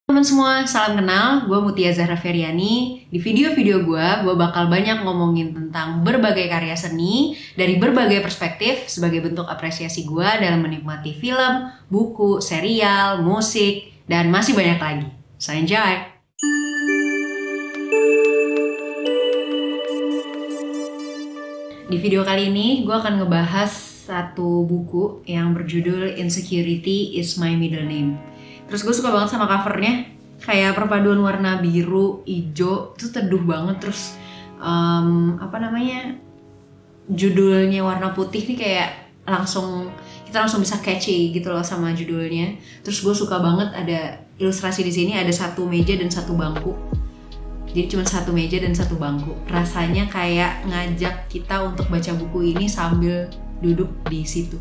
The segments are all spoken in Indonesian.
Teman semua, salam kenal. Gue Mutia Zahra Feryani. Di video-video gue bakal banyak ngomongin tentang berbagai karya seni dari berbagai perspektif sebagai bentuk apresiasi gue dalam menikmati film, buku, serial, musik, dan masih banyak lagi. So enjoy! Di video kali ini gue akan ngebahas satu buku yang berjudul Insecurity is My Middle Name. Terus gue suka banget sama covernya, kayak perpaduan warna biru, hijau, itu teduh banget. Terus judulnya warna putih nih kayak kita langsung bisa catchy gitu loh sama judulnya. Terus gue suka banget ada ilustrasi di sini, ada satu meja dan satu bangku. Jadi cuma satu meja dan satu bangku. Rasanya kayak ngajak kita untuk baca buku ini sambil duduk di situ.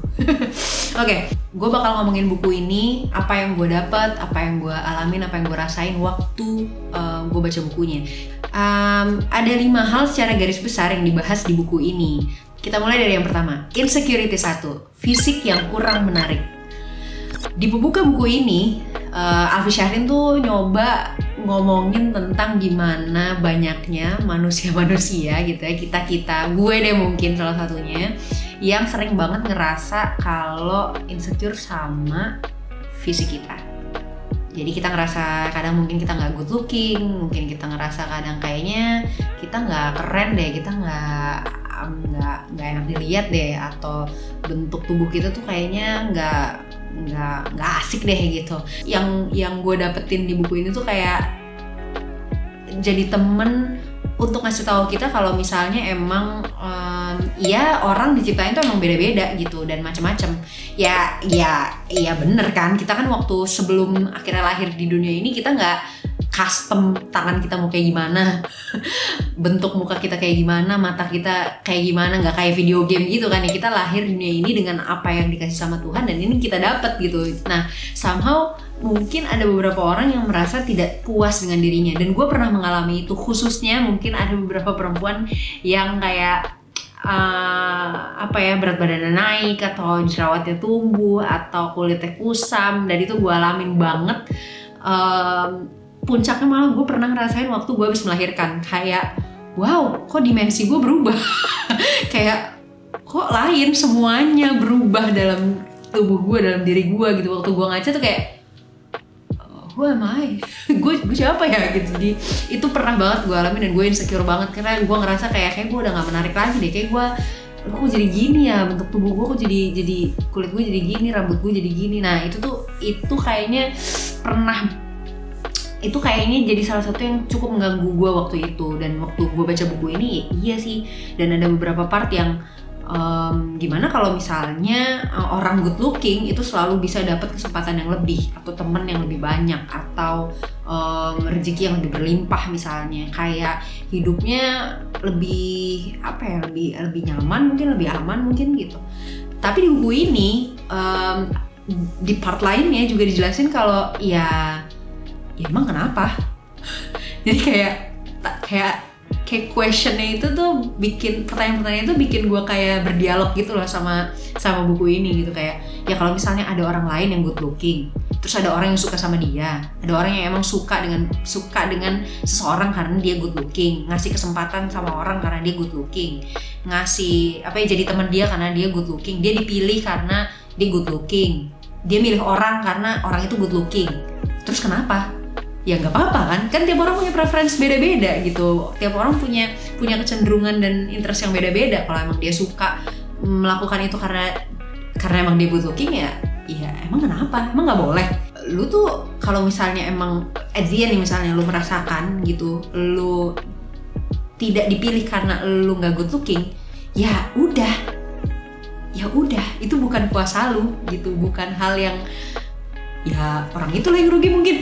Oke, gue bakal ngomongin buku ini, apa yang gue dapat, apa yang gue alamin, apa yang gue rasain waktu gue baca bukunya. Ada 5 hal secara garis besar yang dibahas di buku ini. Kita mulai dari yang pertama, Insecurity 1, fisik yang kurang menarik. Di pembuka buku ini, Alfi Syahrin tuh nyoba ngomongin tentang gimana banyaknya manusia-manusia gitu ya, kita-kita, gue deh mungkin salah satunya, yang sering banget ngerasa kalau insecure sama fisik kita. Jadi kita ngerasa kadang mungkin kita nggak good looking, mungkin kita ngerasa kadang kayaknya kita nggak keren deh, kita nggak enak dilihat deh, atau bentuk tubuh kita tuh kayaknya nggak asik deh gitu. Yang gue dapetin di buku ini tuh kayak jadi temen untuk ngasih tahu kita kalau misalnya emang ya orang diciptain tuh emang beda-beda gitu dan macam-macam. Ya bener kan, kita kan waktu sebelum akhirnya lahir di dunia ini kita nggak custom tangan kita mau kayak gimana, bentuk muka kita kayak gimana, mata kita kayak gimana, nggak kayak video game gitu kan ya. Kita lahir di dunia ini dengan apa yang dikasih sama Tuhan dan ini kita dapat gitu. Nah, somehow mungkin ada beberapa orang yang merasa tidak puas dengan dirinya, dan gue pernah mengalami itu. Khususnya mungkin ada beberapa perempuan yang kayak berat badannya naik, atau jerawatnya tumbuh, atau kulitnya kusam, dan itu gue alamin banget. Puncaknya malah gue pernah ngerasain waktu gue habis melahirkan, kayak wow, kok dimensi gue berubah. Kayak kok lain, semuanya berubah dalam tubuh gue, dalam diri gue gitu. Waktu gue ngaca tuh kayak who am I? gue siapa ya gitu. Jadi itu pernah banget gue alami dan gue insecure banget karena gue ngerasa kayak gue udah gak menarik lagi deh. Kayak gue kok jadi gini ya, bentuk tubuh gue kok jadi kulit gue jadi gini, rambut gue jadi gini. Nah itu kayaknya jadi salah satu yang cukup mengganggu gue waktu itu. Dan waktu gue baca buku ini iya sih, dan ada beberapa part yang gimana kalau misalnya orang good looking itu selalu bisa dapat kesempatan yang lebih, atau temen yang lebih banyak, atau rezeki yang lebih berlimpah misalnya, kayak hidupnya lebih lebih nyaman, mungkin lebih aman mungkin gitu. Tapi di buku ini di part lainnya juga dijelasin kalau ya emang kenapa? Jadi kayak questionnya itu tuh bikin pertanyaan-pertanyaan itu bikin gue kayak berdialog gitu loh sama buku ini gitu. Kayak ya kalau misalnya ada orang lain yang good looking, terus ada orang yang suka sama dia, ada orang yang emang suka dengan seseorang karena dia good looking, ngasih kesempatan sama orang karena dia good looking, ngasih jadi teman dia karena dia good looking, dia dipilih karena dia good looking, dia milih orang karena orang itu good looking. Terus kenapa? Ya nggak apa-apa kan tiap orang punya preference beda-beda gitu. Tiap orang punya kecenderungan dan interest yang beda-beda. Kalau emang dia suka melakukan itu karena emang dia good looking, ya emang kenapa? Emang nggak boleh. Lu tuh kalau misalnya emang at the end nih, misalnya lu merasakan gitu, lu tidak dipilih karena lu nggak good looking, ya udah, itu bukan kuasa lu gitu, bukan hal yang ya orang itu lah yang rugi mungkin.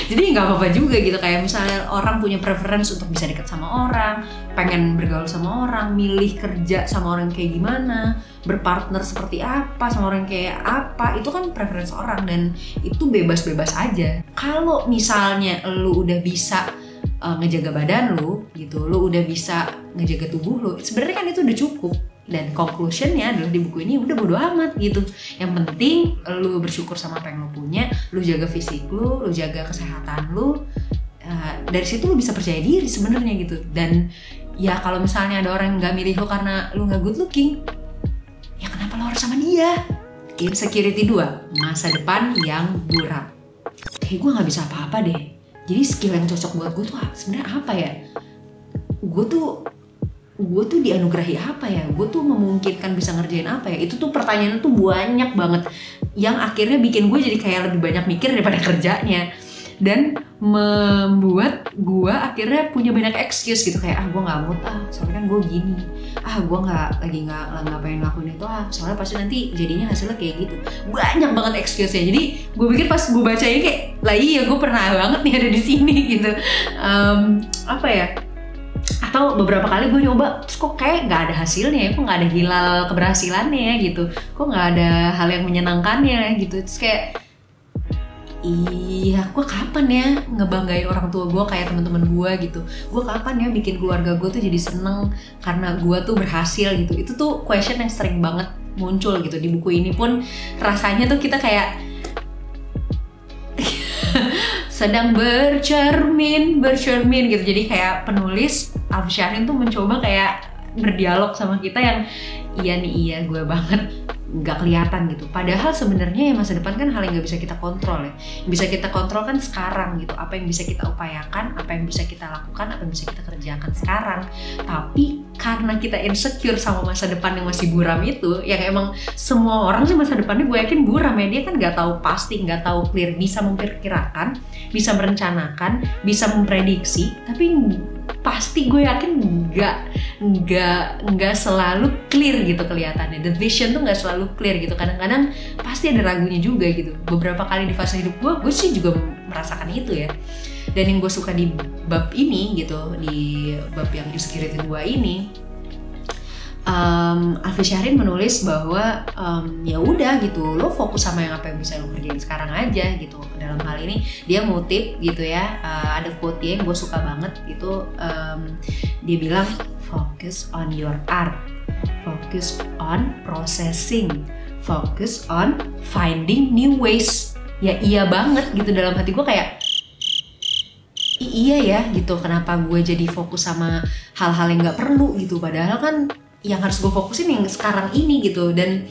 Jadi nggak apa-apa juga gitu. Kayak misalnya orang punya preference untuk bisa dekat sama orang, pengen bergaul sama orang, milih kerja sama orang kayak gimana, berpartner seperti apa sama orang kayak apa, itu kan preference orang dan itu bebas-bebas aja. Kalau misalnya lu udah bisa ngejaga badan lu gitu, lu udah bisa ngejaga tubuh lu, sebenarnya kan itu udah cukup Dan conclusionnya adalah di buku ini udah bodo amat gitu. Yang penting lu bersyukur sama apa yang lu punya, lu jaga fisik lu jaga kesehatan lu. Dari situ lu bisa percaya diri sebenarnya gitu. Dan ya kalau misalnya ada orang yang nggak milih lu karena lu nggak good looking, ya kenapa lu harus sama dia? Insecurity 2, masa depan yang buram. Kayak gue nggak bisa apa-apa deh. Jadi skill yang cocok buat gue tuh sebenarnya apa ya? Gue tuh dianugerahi apa ya? Gue tuh memungkinkan bisa ngerjain apa ya? Itu tuh pertanyaan tuh banyak banget yang akhirnya bikin gue jadi kayak lebih banyak mikir daripada kerjanya, dan membuat gue akhirnya punya banyak excuse gitu, kayak gue nggak mood soalnya kan gue gini, gue nggak pengen ngelakuin itu soalnya pasti nanti jadinya hasilnya kayak gitu. Banyak banget excuse-nya. Jadi gue pikir pas gue bacanya kayak lah iya gue pernah banget nih ada di sini gitu. Apa ya, atau beberapa kali gue nyoba terus kok kayak nggak ada hasilnya ya, kok nggak ada hilal keberhasilannya ya gitu, kok nggak ada hal yang menyenangkannya gitu. Terus kayak iya, gue kapan ya ngebanggain orang tua gue kayak teman-teman gue gitu. Gue kapan ya bikin keluarga gue tuh jadi seneng karena gue tuh berhasil gitu. Itu tuh question yang sering banget muncul gitu. Di buku ini pun rasanya tuh kita kayak sedang bercermin gitu. Jadi kayak penulis Alfi Syahrin tuh mencoba kayak berdialog sama kita yang iya gue banget nggak kelihatan gitu. Padahal sebenarnya ya masa depan kan hal yang nggak bisa kita kontrol ya. Yang bisa kita kontrol kan sekarang gitu. Apa yang bisa kita upayakan, apa yang bisa kita lakukan, apa yang bisa kita kerjakan sekarang. Tapi karena kita insecure sama masa depan yang masih buram itu, yang emang semua orang sih masa depannya gue yakin buram ya. Dia kan nggak tahu pasti, nggak tahu clear. Bisa memperkirakan, bisa merencanakan, bisa memprediksi, tapi pasti gue yakin nggak selalu clear gitu kelihatannya. The vision tuh nggak selalu clear gitu. Kadang-kadang pasti ada ragunya juga gitu. Beberapa kali di fase hidup gue sih juga merasakan itu ya. Dan yang gue suka di bab ini gitu, di bab yang Insecurity 2 ini, Alfi Syahrin menulis bahwa ya udah gitu, lo fokus sama yang apa yang bisa lo kerjain sekarang aja gitu. Dalam hal ini dia ngutip gitu ya, ada quote yang gue suka banget itu, dia bilang focus on your art, focus on processing, focus on finding new ways. Ya iya banget gitu, dalam hati gue kayak iya ya gitu, kenapa gue jadi fokus sama hal-hal yang gak perlu gitu, padahal kan yang harus gue fokusin yang sekarang ini gitu. Dan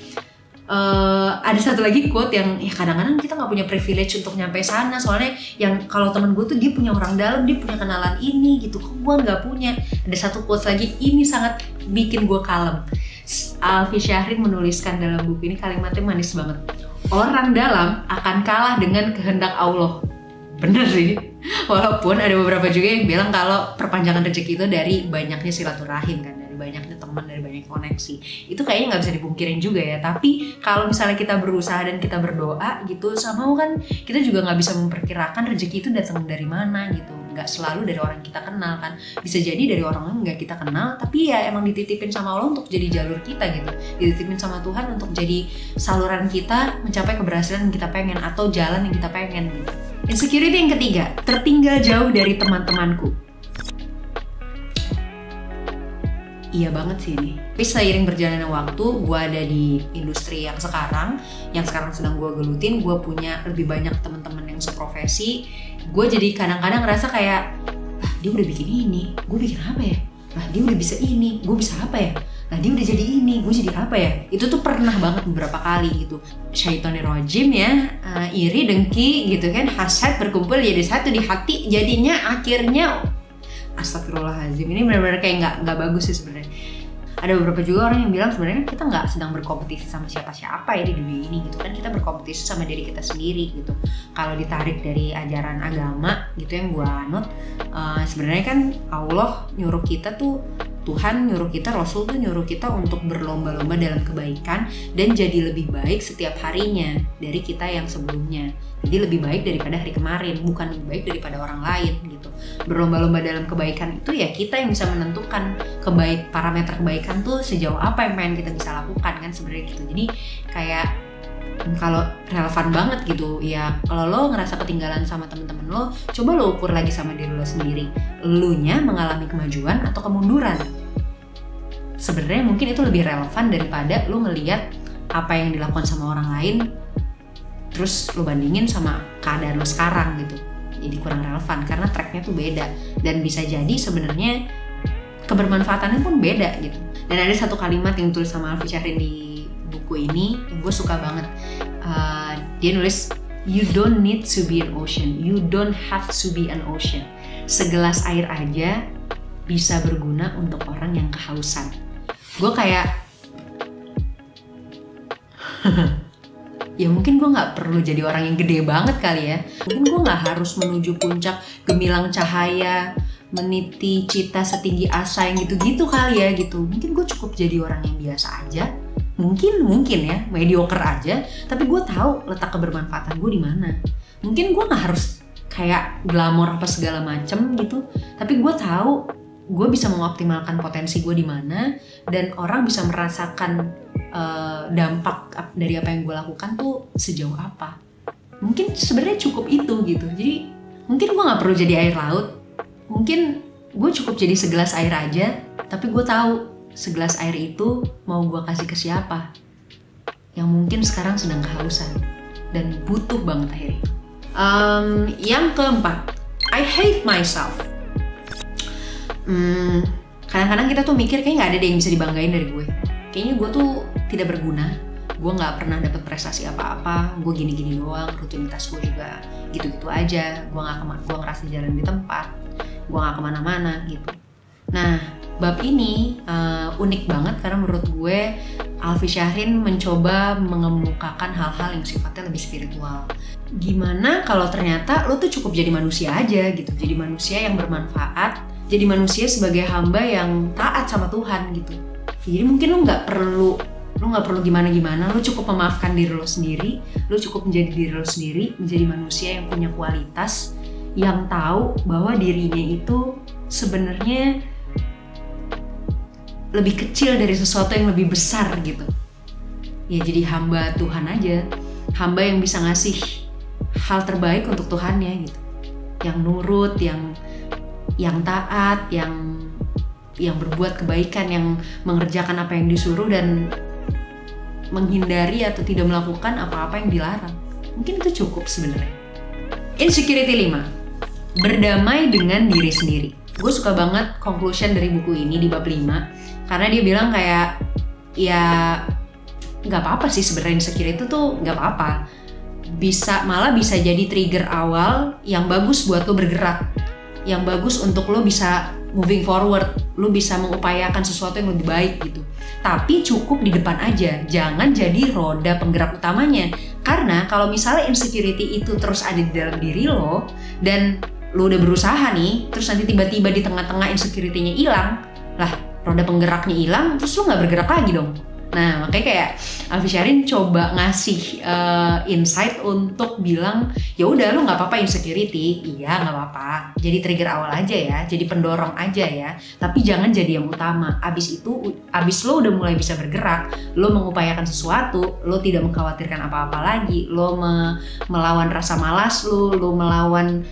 ada satu lagi quote yang ya kadang-kadang kita nggak punya privilege untuk nyampe sana, soalnya yang kalau temen gue tuh dia punya orang dalam, dia punya kenalan ini gitu, kok gue nggak punya. Ada satu quote lagi, ini sangat bikin gue kalem. Alfi Syahrin menuliskan dalam buku ini, kalimatnya manis banget. Orang dalam akan kalah dengan kehendak Allah. Bener sih, walaupun ada beberapa juga yang bilang kalau perpanjangan rezeki itu dari banyaknya silaturahim kan, dari banyaknya teman, dari banyak koneksi. Itu kayaknya nggak bisa dipungkirin juga ya. Tapi kalau misalnya kita berusaha dan kita berdoa gitu, sama kan kita juga nggak bisa memperkirakan rezeki itu datang dari mana gitu. Nggak selalu dari orang kita kenal kan, bisa jadi dari orang yang nggak kita kenal, tapi ya emang dititipin sama Allah untuk jadi jalur kita gitu, dititipin sama Tuhan untuk jadi saluran kita mencapai keberhasilan yang kita pengen atau jalan yang kita pengen gitu. Insecurity yang ketiga, tertinggal jauh dari teman-temanku. Iya banget sih ini. Tapi seiring berjalannya waktu, gue ada di industri yang sekarang sedang gue gelutin, gue punya lebih banyak teman-teman yang seprofesi. Gue jadi kadang-kadang ngerasa kayak, dia udah bikin ini, gue bikin apa ya? Dia udah bisa ini, gue bisa apa ya? Dia udah jadi ini, gue jadi apa ya? Itu tuh pernah banget beberapa kali gitu. Syaitonir rojim ya, iri, dengki gitu kan, hasad berkumpul jadi satu di hati, jadinya akhirnya astagfirullahaladzim, ini benar-benar kayak nggak bagus sih sebenarnya. Ada beberapa juga orang yang bilang sebenarnya kita nggak sedang berkompetisi sama siapa-siapa ya di dunia ini gitu kan, kita berkompetisi sama diri kita sendiri gitu. Kalau ditarik dari ajaran agama gitu yang gue anut, sebenarnya kan Allah nyuruh kita tuh, Tuhan nyuruh kita, Rasul tuh nyuruh kita untuk berlomba-lomba dalam kebaikan dan jadi lebih baik setiap harinya dari kita yang sebelumnya. Jadi lebih baik daripada hari kemarin, bukan lebih baik daripada orang lain gitu. Berlomba-lomba dalam kebaikan itu ya kita yang bisa menentukan parameter kebaikan tuh sejauh apa yang pengen kita bisa lakukan kan sebenarnya gitu. Jadi kayak kalau relevan banget gitu ya, kalau lo ngerasa ketinggalan sama temen-temen lo, coba lo ukur lagi sama diri lo sendiri, lo nya mengalami kemajuan atau kemunduran. sebenarnya mungkin itu lebih relevan daripada lo ngelihat apa yang dilakukan sama orang lain terus lo bandingin sama keadaan lo sekarang gitu. Jadi kurang relevan karena tracknya tuh beda dan bisa jadi sebenarnya kebermanfaatannya pun beda gitu. Dan ada satu kalimat yang tulis sama Alfi Syahrin di buku ini yang gue suka banget. Dia nulis, "You don't need to be an ocean, you don't have to be an ocean. Segelas air aja bisa berguna untuk orang yang kehausan." Gue kayak ya mungkin gue gak perlu jadi orang yang gede banget kali ya. Mungkin gue gak harus menuju puncak gemilang cahaya, meniti cita setinggi asa yang gitu-gitu kali ya gitu. Mungkin gue cukup jadi orang yang biasa aja. Mungkin ya, mediocre aja. Tapi gue tahu letak kebermanfaatan gue di mana. Mungkin gue gak harus kayak glamor apa segala macem gitu. Tapi gue tahu gue bisa mengoptimalkan potensi gue di mana dan orang bisa merasakan dampak dari apa yang gue lakukan tuh sejauh apa. Mungkin sebenarnya cukup itu gitu. Jadi mungkin gue nggak perlu jadi air laut. Mungkin gue cukup jadi segelas air aja. Tapi gue tahu segelas air itu mau gue kasih ke siapa yang mungkin sekarang sedang kehausan dan butuh banget air itu. Yang keempat, I hate myself. Kadang-kadang kita tuh mikir kayak nggak ada deh yang bisa dibanggain dari gue. Kayaknya gue tuh tidak berguna, gue nggak pernah dapet prestasi apa-apa, gue gini-gini doang, rutinitas gue juga gitu-gitu aja, gue ngerasa jalan di tempat, gue nggak kemana-mana gitu. Nah, bab ini unik banget karena menurut gue Alfi Syahrin mencoba mengemukakan hal-hal yang sifatnya lebih spiritual. Gimana kalau ternyata lo tuh cukup jadi manusia aja gitu, jadi manusia yang bermanfaat, jadi manusia sebagai hamba yang taat sama Tuhan gitu. Jadi mungkin lo nggak perlu gimana-gimana, lo cukup memaafkan diri lo sendiri, lo cukup menjadi diri lo sendiri, menjadi manusia yang punya kualitas, yang tahu bahwa dirinya itu sebenarnya lebih kecil dari sesuatu yang lebih besar gitu. Ya jadi hamba Tuhan aja, hamba yang bisa ngasih hal terbaik untuk Tuhannya gitu, yang nurut, yang taat, yang berbuat kebaikan, yang mengerjakan apa yang disuruh dan menghindari atau tidak melakukan apa-apa yang dilarang. Mungkin itu cukup sebenarnya. Insecurity 5. Berdamai dengan diri sendiri. Gue suka banget conclusion dari buku ini di bab 5 karena dia bilang kayak ya nggak apa-apa sih sebenarnya insecure itu tuh nggak apa-apa. Malah bisa jadi trigger awal yang bagus buat lo bergerak, yang bagus untuk lo bisa moving forward, lo bisa mengupayakan sesuatu yang lebih baik gitu. Tapi cukup di depan aja, jangan jadi roda penggerak utamanya. Karena kalau misalnya insecurity itu terus ada di dalam diri lo, dan lo udah berusaha nih, terus nanti tiba-tiba di tengah-tengah insecurity-nya hilang, lah roda penggeraknya hilang, terus lo nggak bergerak lagi dong. Nah makanya kayak Alfi Syahrin coba ngasih insight untuk bilang ya udah lo nggak apa-apa insecurity, iya nggak apa-apa, jadi trigger awal aja ya, jadi pendorong aja ya, tapi jangan jadi yang utama. Abis lo udah mulai bisa bergerak, lo mengupayakan sesuatu, lo tidak mengkhawatirkan apa-apa lagi, lo melawan rasa malas lo melawan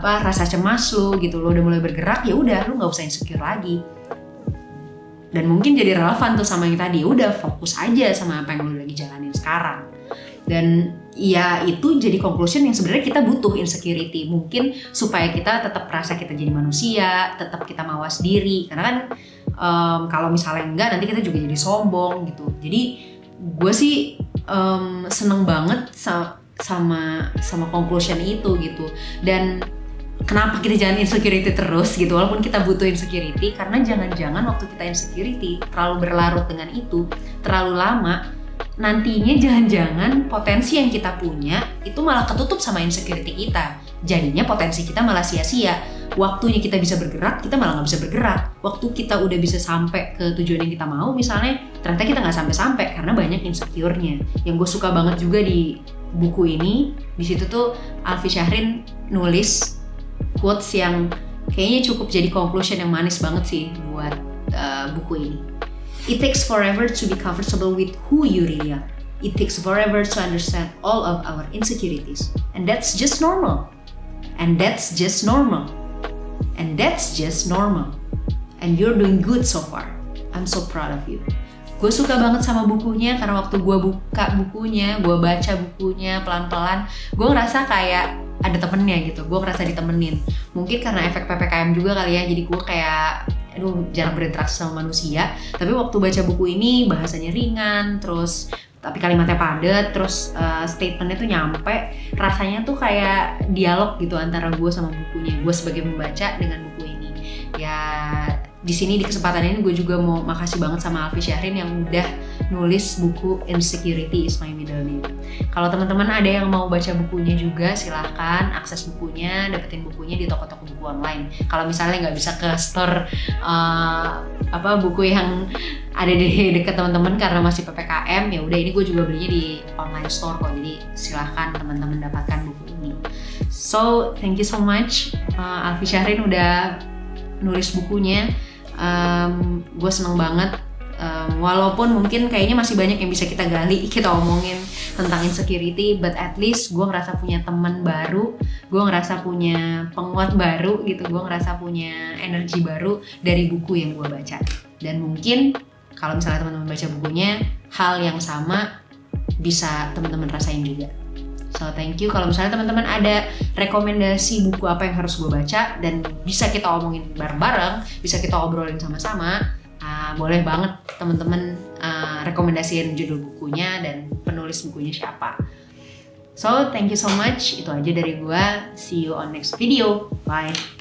rasa cemas lo gitu, lo udah mulai bergerak, ya udah lo nggak usah insecure lagi. Dan mungkin jadi relevan tuh sama yang tadi, udah fokus aja sama apa yang lo lagi jalanin sekarang. Dan ya itu jadi conclusion yang sebenarnya kita butuh insecurity. Mungkin supaya kita tetap merasa kita jadi manusia, tetap kita mawas diri. Karena kan kalau misalnya enggak nanti kita juga jadi sombong gitu. Jadi gue sih seneng banget sama conclusion itu gitu. Dan kenapa kita jangan insecurity terus gitu, walaupun kita butuh insecurity, karena jangan-jangan waktu kita insecurity terlalu berlarut dengan itu, terlalu lama, nantinya jangan-jangan potensi yang kita punya itu malah ketutup sama insecurity kita. Jadinya potensi kita malah sia-sia. Waktunya kita bisa bergerak, kita malah nggak bisa bergerak. Waktu kita udah bisa sampai ke tujuan yang kita mau, misalnya, ternyata kita nggak sampai-sampai karena banyak insecure-nya. Yang gue suka banget juga di buku ini, di situ tuh Alfi Syahrin nulis quotes yang kayaknya cukup jadi conclusion yang manis banget sih buat buku ini. It takes forever to be comfortable with who you really are. It takes forever to understand all of our insecurities. And that's just normal. And that's just normal. And that's just normal. And you're doing good so far. I'm so proud of you. Gue suka banget sama bukunya karena waktu gue buka bukunya, gue baca bukunya pelan-pelan, gue ngerasa kayak ada temennya gitu, gue ngerasa ditemenin. Mungkin karena efek PPKM juga kali ya, jadi gue kayak jarang berinteraksi sama manusia. Tapi waktu baca buku ini bahasanya ringan, terus tapi kalimatnya padat, terus statementnya tuh nyampe, rasanya tuh kayak dialog gitu antara gue sama bukunya, gue sebagai pembaca dengan buku ini. Ya di sini di kesempatan ini gue juga mau makasih banget sama Alfi Syahrin yang udah nulis buku Insecurity is My Middle Name. Kalau teman-teman ada yang mau baca bukunya juga, silahkan akses bukunya, dapetin bukunya di toko-toko buku online. Kalau misalnya nggak bisa ke store buku yang ada di dekat teman-teman karena masih PPKM, ya udah ini gue juga belinya di online store kok. Jadi silahkan teman-teman dapatkan buku ini. So thank you so much Alfi Syahrin udah nulis bukunya. Gue seneng banget, walaupun mungkin kayaknya masih banyak yang bisa kita gali, kita omongin tentang insecurity, but at least gue ngerasa punya teman baru, gue ngerasa punya penguat baru gitu, gue ngerasa punya energi baru dari buku yang gue baca. Dan mungkin kalau misalnya teman-teman baca bukunya, hal yang sama bisa teman-teman rasain juga. So thank you. Kalau misalnya teman-teman ada rekomendasi buku apa yang harus gue baca dan bisa kita omongin bareng-bareng, bisa kita obrolin sama-sama, boleh banget teman-teman rekomendasiin judul bukunya dan penulis bukunya siapa. So thank you so much. Itu aja dari gue. See you on next video. Bye.